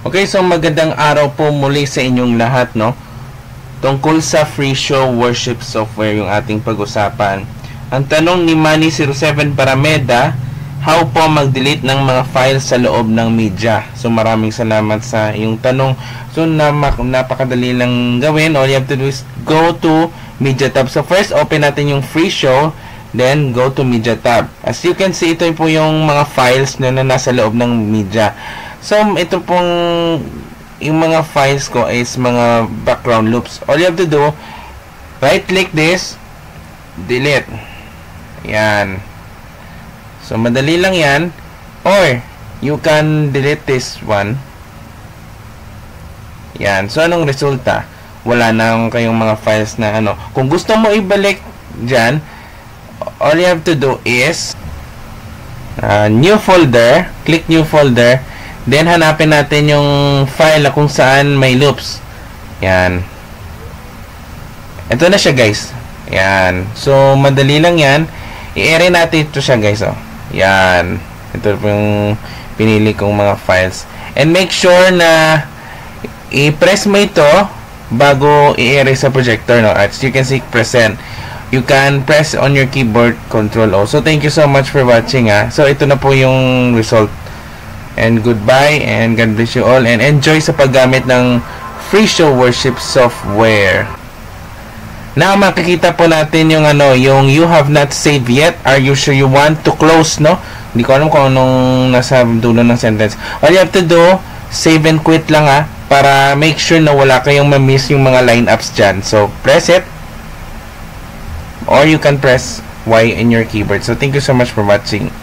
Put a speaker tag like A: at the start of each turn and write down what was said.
A: Okay, so magandang araw po muli sa inyong lahat, no? Tungkol sa free show worship software yung ating pag-usapan. Ang tanong ni Manny07 Parameda, how po mag-delete ng mga files sa loob ng media? So maraming salamat sa yung tanong. So napakadali lang gawin. All you have to do is go to media tab. So first, open natin yung free show. Then, go to media tab. As you can see, ito po yung mga files na nasa loob ng media. So, ito pong yung mga files ko is mga background loops. All you have to do, right-click this, delete. Yan. So, madali lang yan. Or, you can delete this one. Yan. So, anong resulta? Wala na kayong mga files na ano. Kung gusto mo ibalik dyan, all you have to do is new folder, click new folder, then hanapin natin yung file na kung saan may loops. Yan. Ito na siya, guys. Yan. So, madali lang yan. I-array natin ito siya, guys. Oh. Yan. Ito po yung pinili kong mga files. And make sure na i-press mo ito bago i-array sa projector. No? As you can see, present. You can press on your keyboard Control O. So, thank you so much for watching. So, ito na po yung result. And goodbye and God bless you all. And enjoy sa paggamit ng free show worship software. Now, makikita po natin yung yung you have not saved yet. Are you sure you want to close, no? Hindi ko alam kung anong nasa dulo ng sentence. All you have to do, save and quit lang para make sure na wala kayong ma-miss yung mga lineups dyan. So, press it. Or you can press Y in your keyboard. So, thank you so much for watching.